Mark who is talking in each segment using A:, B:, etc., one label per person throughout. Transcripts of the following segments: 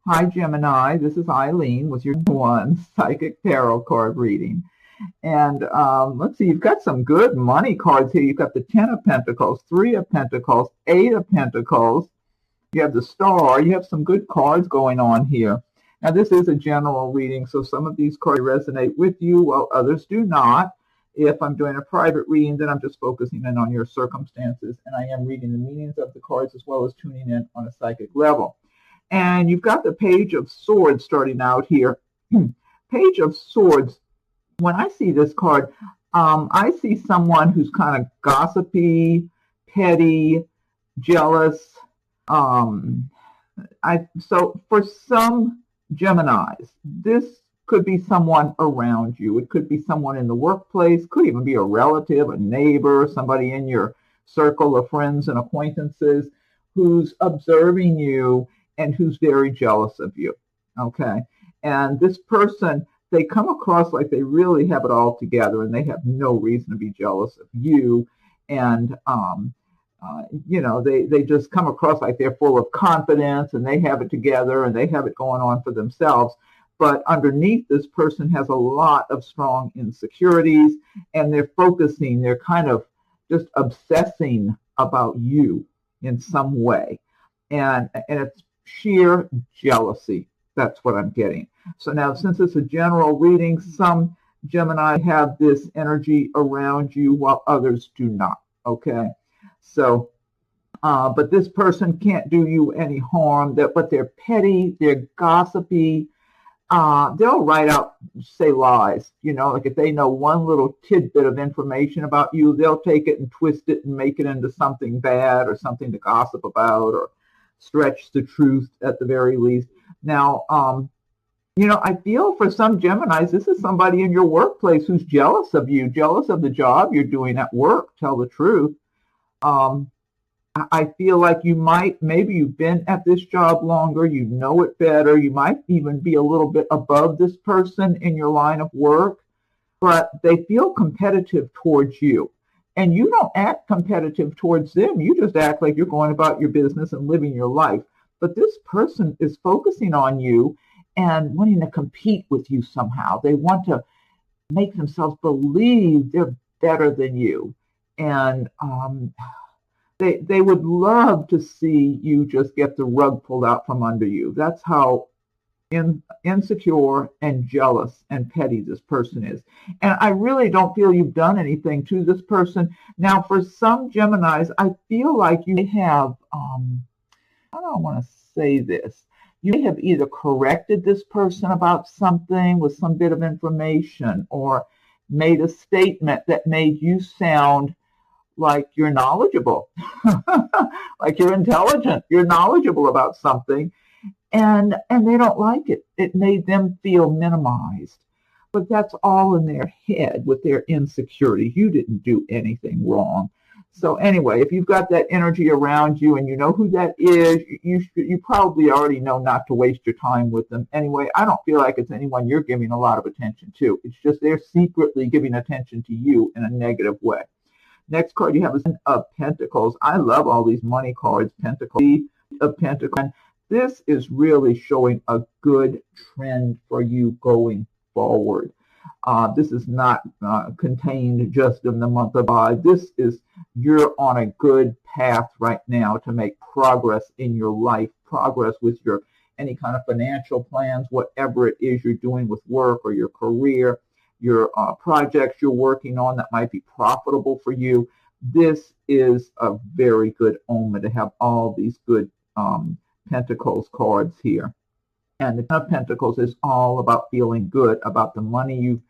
A: Hi, Gemini. This is Eileen with your one psychic tarot card reading. And let's see, you've got some good money cards here. You've got the Ten of Pentacles, Three of Pentacles, Eight of Pentacles. You have the Star. You have some good cards going on here. Now, this is a general reading, so some of these cards resonate with you, while others do not. If I'm doing a private reading, then I'm just focusing in on your circumstances, and I am reading the meanings of the cards as well as tuning in on a psychic level. And you've got the Page of Swords starting out here. Page of Swords, when I see this card, I see someone who's kind of gossipy, petty, jealous. So for some Geminis, this could be someone around you. It could be someone in the workplace, could even be a relative, a neighbor, somebody in your circle of friends and acquaintances who's observing you and who's very jealous of you, okay? And this person, they come across like they really have it all together and they have no reason to be jealous of you. And, they just come across like they're full of confidence and they have it together and they have it going on for themselves. But underneath, this person has a lot of strong insecurities and they're kind of just obsessing about you in some way. And it's sheer jealousy. That's what I'm getting. So now, since it's a general reading, some Gemini have this energy around you while others do not. Okay. So, but this person can't do you any harm. But they're petty, they're gossipy. They'll say lies. Like if they know one little tidbit of information about you, they'll take it and twist it and make it into something bad or something to gossip about or stretch the truth at the very least. Now, I feel for some Geminis, this is somebody in your workplace who's jealous of you, jealous of the job you're doing at work, tell the truth. I feel like maybe you've been at this job longer, you know it better, you might even be a little bit above this person in your line of work, but they feel competitive towards you. And you don't act competitive towards them. You just act like you're going about your business and living your life. But this person is focusing on you and wanting to compete with you somehow. They want to make themselves believe they're better than you. And they would love to see you just get the rug pulled out from under you. That's how insecure and jealous and petty this person is. And I really don't feel you've done anything to this person. Now, for some Geminis, I feel like you may have, how do I want to say this? You may have either corrected this person about something with some bit of information or made a statement that made you sound like you're knowledgeable, like you're intelligent, you're knowledgeable about something. And they don't like it. It made them feel minimized. But that's all in their head with their insecurity. You didn't do anything wrong. So anyway, if you've got that energy around you and you know who that is, you probably already know not to waste your time with them. Anyway, I don't feel like it's anyone you're giving a lot of attention to. It's just they're secretly giving attention to you in a negative way. Next card you have is Ten of Pentacles. I love all these money cards. Pentacles, of Pentacles. This is really showing a good trend for you going forward. This is not contained just in the month of July. You're on a good path right now to make progress in your life, progress with your any kind of financial plans, whatever it is you're doing with work or your career, your projects you're working on that might be profitable for you. This is a very good omen to have all these good Pentacles cards here. And the Ten of Pentacles is all about feeling good about the money you've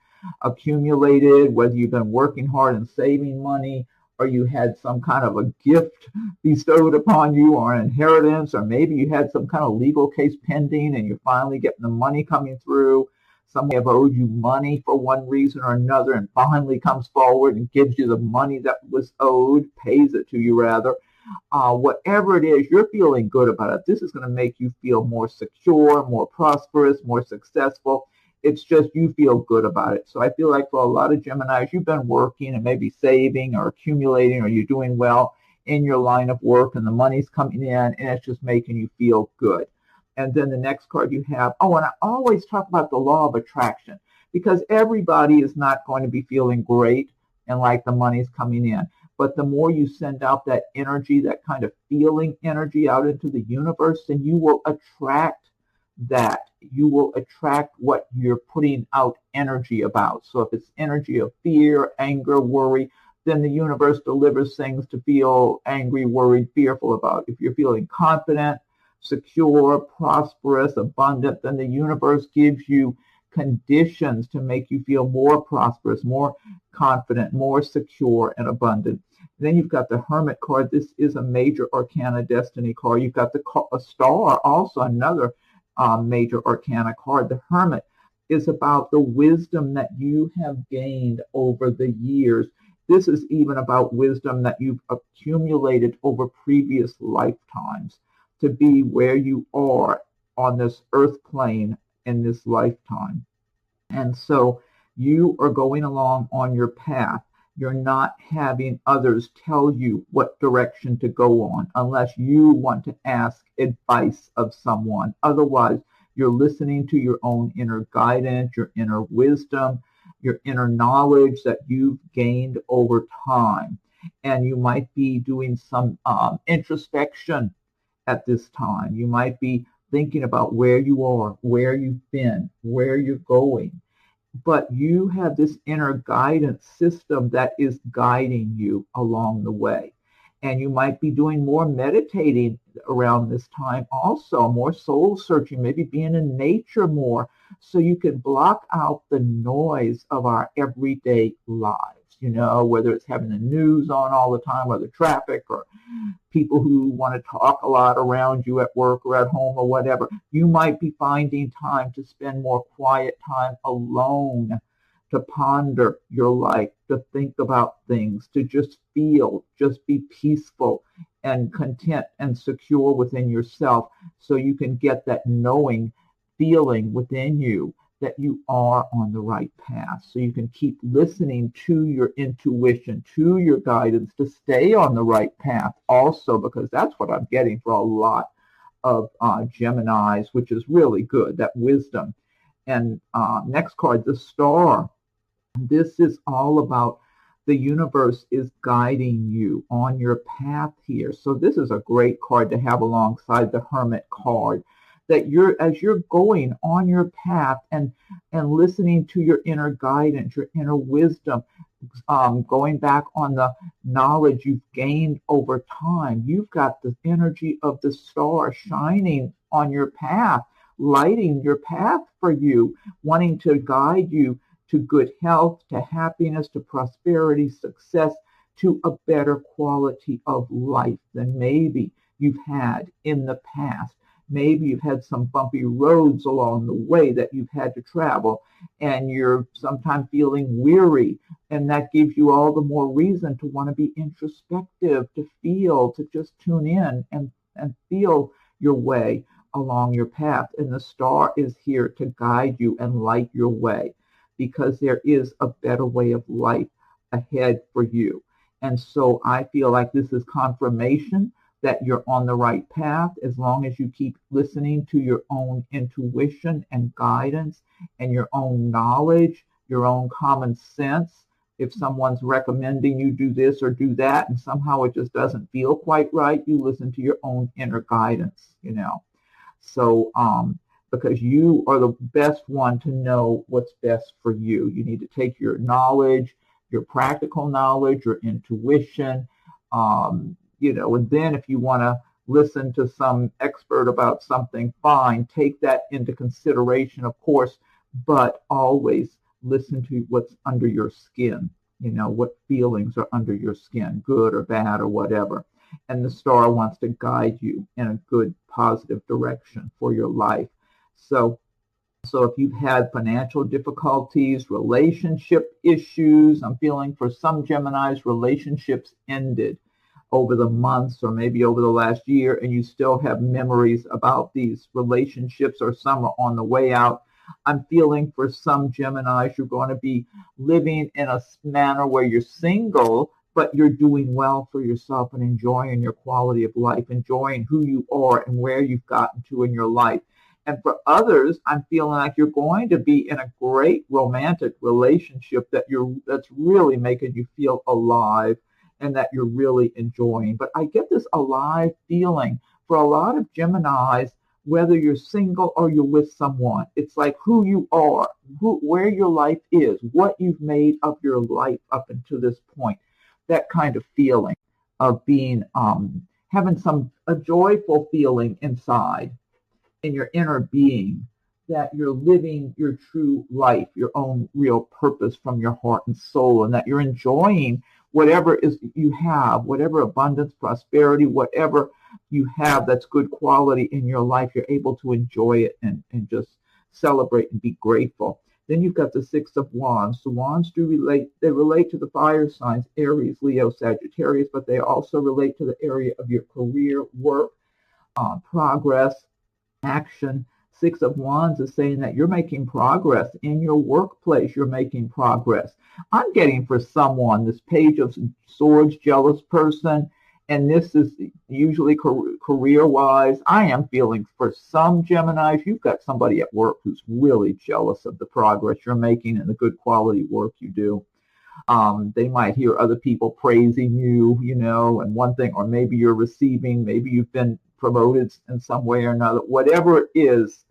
A: accumulated, whether you've been working hard and saving money, or you had some kind of a gift bestowed upon you, or an inheritance, or maybe you had some kind of legal case pending and you're finally getting the money coming through. Someone may have owed you money for one reason or another and finally comes forward and gives you the money that was owed, pays it to you rather. Whatever it is, you're feeling good about it. This is going to make you feel more secure, more prosperous, more successful. It's just you feel good about it. So I feel like for a lot of Geminis, you've been working and maybe saving or accumulating, or you're doing well in your line of work and the money's coming in and it's just making you feel good. And then the next card you have, oh, and I always talk about the law of attraction, because everybody is not going to be feeling great and like the money's coming in. But the more you send out that energy, that kind of feeling energy out into the universe, then you will attract that. You will attract what you're putting out energy about. So if it's energy of fear, anger, worry, then the universe delivers things to feel angry, worried, fearful about. If you're feeling confident, secure, prosperous, abundant, then the universe gives you conditions to make you feel more prosperous, more confident, more secure, and abundant. Then you've got the Hermit card. This is a major arcana destiny card. You've got a star, also another major arcana card. The Hermit is about the wisdom that you have gained over the years. This is even about wisdom that you've accumulated over previous lifetimes to be where you are on this earth plane in this lifetime. And so you are going along on your path. You're not having others tell you what direction to go on unless you want to ask advice of someone. Otherwise, you're listening to your own inner guidance, your inner wisdom, your inner knowledge that you've gained over time. And you might be doing some introspection at this time. You might be thinking about where you are, where you've been, where you're going. But you have this inner guidance system that is guiding you along the way. And you might be doing more meditating around this time also, more soul searching, maybe being in nature more, so you can block out the noise of our everyday lives, whether it's having the news on all the time, or the traffic, or people who want to talk a lot around you at work or at home or whatever. You might be finding time to spend more quiet time alone, to ponder your life, to think about things, to just feel, just be peaceful and content and secure within yourself, so you can get that knowing feeling within you that you are on the right path. So you can keep listening to your intuition, to your guidance, to stay on the right path also, because that's what I'm getting for a lot of Geminis, which is really good, that wisdom. And next card, the Star. This is all about the universe is guiding you on your path here. So this is a great card to have alongside the Hermit card, that as you're going on your path and listening to your inner guidance, your inner wisdom, going back on the knowledge you've gained over time, you've got the energy of the star shining on your path, lighting your path for you, wanting to guide you to good health, to happiness, to prosperity, success, to a better quality of life than maybe you've had in the past. Maybe you've had some bumpy roads along the way that you've had to travel, and you're sometimes feeling weary, and that gives you all the more reason to want to be introspective, to feel, to just tune in and feel your way along your path. And the star is here to guide you and light your way, because there is a better way of life ahead for you. And so I feel like this is confirmation that you're on the right path, as long as you keep listening to your own intuition and guidance and your own knowledge, your own common sense. If someone's recommending you do this or do that, and somehow it just doesn't feel quite right, you listen to your own inner guidance, So, because you are the best one to know what's best for you. You need to take your knowledge, your practical knowledge, your intuition, and then if you want to listen to some expert about something, fine, take that into consideration, of course, but always listen to what's under your skin, what feelings are under your skin, good or bad or whatever. And the star wants to guide you in a good, positive direction for your life. So if you've had financial difficulties, relationship issues, I'm feeling for some Geminis, relationships ended over the months or maybe over the last year, and you still have memories about these relationships, or some are on the way out. I'm feeling for some Geminis, you're going to be living in a manner where you're single, but you're doing well for yourself and enjoying your quality of life, enjoying who you are and where you've gotten to in your life. And for others, I'm feeling like you're going to be in a great romantic relationship that's really making you feel alive and that you're really enjoying. But I get this alive feeling for a lot of Geminis, whether you're single or you're with someone. It's like who you are, where your life is, what you've made of your life up until this point. That kind of feeling of being, having a joyful feeling inside in your inner being, that you're living your true life, your own real purpose from your heart and soul, and that you're enjoying whatever is you have, whatever abundance, prosperity, whatever you have that's good quality in your life, you're able to enjoy it and just celebrate and be grateful. Then you've got the Six of Wands. The Wands they relate to the fire signs, Aries, Leo, Sagittarius, but they also relate to the area of your career, work, progress, action. Six of Wands is saying that you're making progress in your workplace. You're making progress. I'm getting for someone this Page of Swords, jealous person, and this is usually career-wise. I am feeling for some Geminis, you've got somebody at work who's really jealous of the progress you're making and the good quality work you do. They might hear other people praising you, and one thing, or maybe you're receiving, maybe you've been promoted in some way or another. Whatever it is,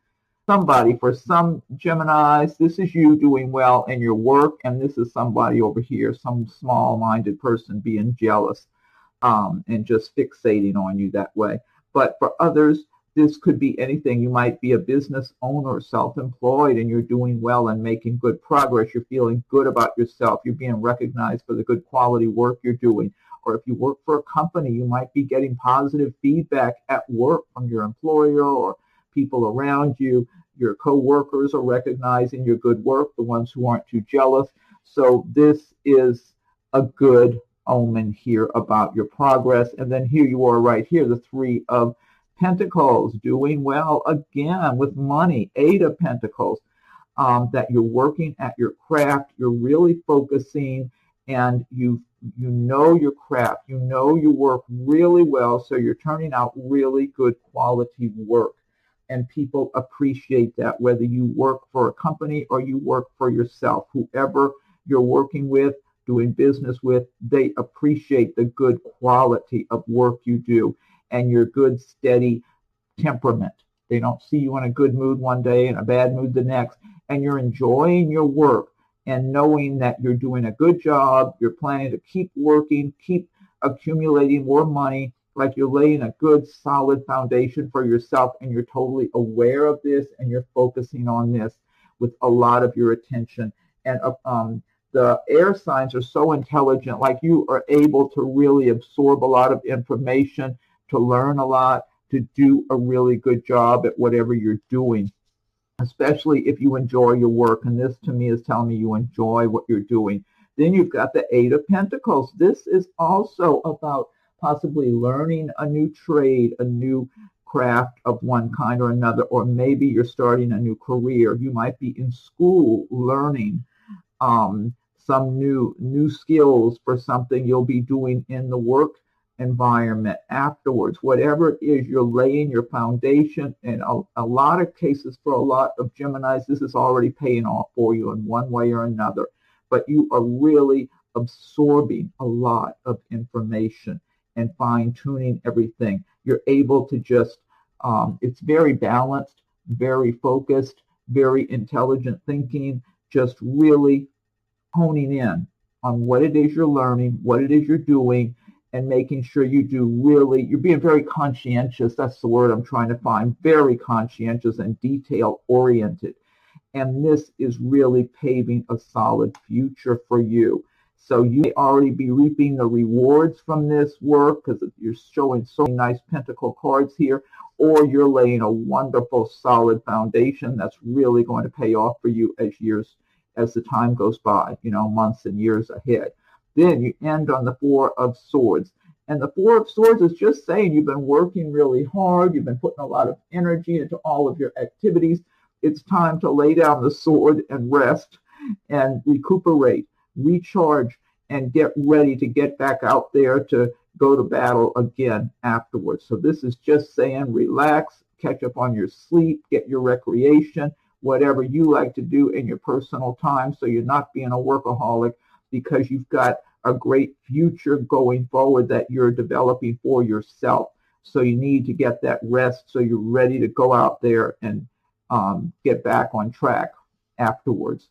A: for some Geminis, this is you doing well in your work, and this is somebody over here, some small-minded person being jealous and just fixating on you that way. But for others, this could be anything. You might be a business owner, self-employed, and you're doing well and making good progress. You're feeling good about yourself. You're being recognized for the good quality work you're doing. Or if you work for a company, you might be getting positive feedback at work from your employer or people around you. Your co-workers are recognizing your good work, the ones who aren't too jealous. So this is a good omen here about your progress. And then here you are right here, the Three of Pentacles, doing well again with money, Eight of Pentacles, that you're working at your craft, you're really focusing, and you know your craft, you know your work really well, so you're turning out really good quality work. And people appreciate that, whether you work for a company or you work for yourself. Whoever you're working with, doing business with, they appreciate the good quality of work you do and your good, steady temperament. They don't see you in a good mood one day and a bad mood the next, and you're enjoying your work and knowing that you're doing a good job. You're planning to keep working, keep accumulating more money, like you're laying a good, solid foundation for yourself, and you're totally aware of this, and you're focusing on this with a lot of your attention. And the air signs are so intelligent, like you are able to really absorb a lot of information, to learn a lot, to do a really good job at whatever you're doing, especially if you enjoy your work. And this to me is telling me you enjoy what you're doing. Then you've got the Eight of Pentacles. This is also about possibly learning a new trade, a new craft of one kind or another, or maybe you're starting a new career. You might be in school learning some new skills for something you'll be doing in the work environment afterwards. Whatever it is, you're laying your foundation. And a lot of cases, for a lot of Geminis, this is already paying off for you in one way or another. But you are really absorbing a lot of information and fine-tuning everything. You're able to just, it's very balanced, very focused, very intelligent thinking, just really honing in on what it is you're learning, what it is you're doing, and making sure you're being very conscientious. That's the word I'm trying to find, very conscientious and detail-oriented. And this is really paving a solid future for you. So you may already be reaping the rewards from this work because you're showing so many nice pentacle cards here, or you're laying a wonderful, solid foundation that's really going to pay off for you as the time goes by, months and years ahead. Then you end on the Four of Swords. And the Four of Swords is just saying you've been working really hard. You've been putting a lot of energy into all of your activities. It's time to lay down the sword and rest and recuperate, recharge, and get ready to get back out there to go to battle again afterwards. So this is just saying relax, catch up on your sleep, get your recreation, whatever you like to do in your personal time, so you're not being a workaholic, because you've got a great future going forward that you're developing for yourself. So you need to get that rest so you're ready to go out there and get back on track afterwards.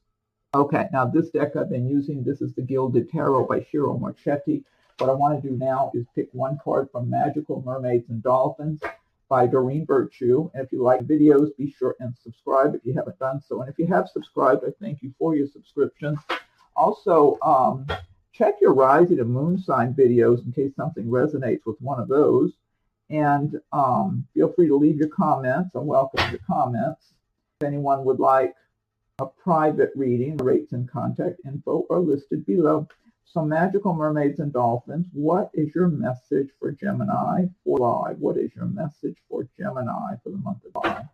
A: Okay, now this deck I've been using, this is the Gilded Tarot by Shiro Marchetti. What I want to do now is pick one card from Magical Mermaids and Dolphins by Doreen Virtue. And if you like videos, be sure and subscribe if you haven't done so. And if you have subscribed, I thank you for your subscriptions. Also, check your rising and moon sign videos in case something resonates with one of those. And feel free to leave your comments. I welcome your comments. If anyone would like a private reading, rates and contact info are listed below. So Magical Mermaids and Dolphins, what is your message for Gemini for July? What is your message for Gemini for the month of July?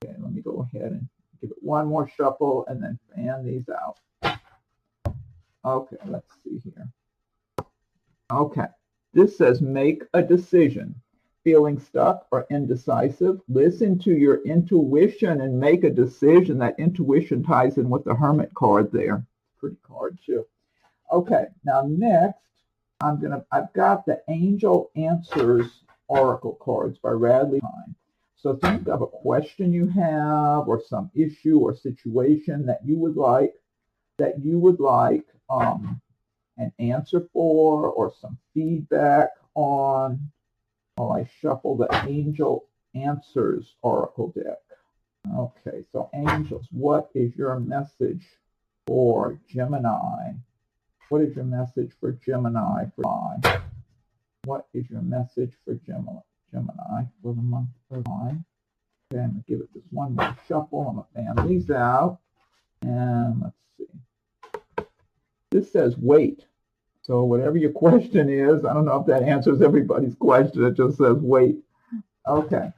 A: Okay, let me go ahead and give it one more shuffle and then fan these out. Okay, let's see here. Okay, this says make a decision. Feeling stuck or indecisive, listen to your intuition and make a decision. That intuition ties in with the Hermit card there. Pretty card too. Okay, now next I've got the Angel Answers Oracle cards by Radley Pine. So think of a question you have or some issue or situation that you would like an answer for or some feedback on. While I shuffle the Angel Answers Oracle deck. Okay, so angels, what is your message for Gemini? What is your message for Gemini for July? What is your message for Gemini for the month of July? Okay, I'm going to give it this one more shuffle. I'm going to fan these out. And let's see. This says wait. So whatever your question is, I don't know if that answers everybody's question. It just says wait. Okay.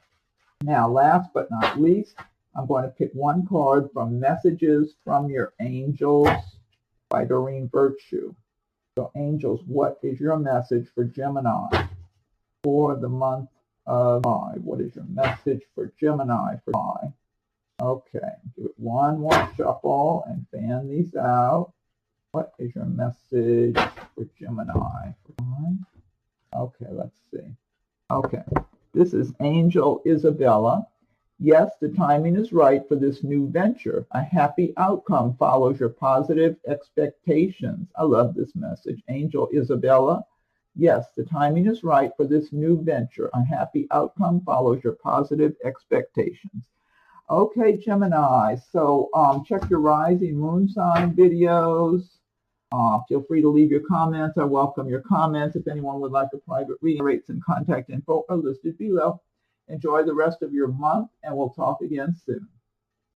A: Now, last but not least, I'm going to pick one card from Messages from Your Angels by Doreen Virtue. So angels, what is your message for Gemini for the month of July? What is your message for Gemini for July? Okay. Give it one more shuffle and fan these out. What is your message for Gemini? Okay, let's see. Okay, this is Angel Isabella. Yes, the timing is right for this new venture. A happy outcome follows your positive expectations. I love this message. Angel Isabella. Yes, the timing is right for this new venture. A happy outcome follows your positive expectations. Okay, Gemini. So check your rising moon sign videos. Feel free to leave your comments. I welcome your comments. If anyone would like a private reading, rates and contact info are listed below. Enjoy the rest of your month, and we'll talk again soon.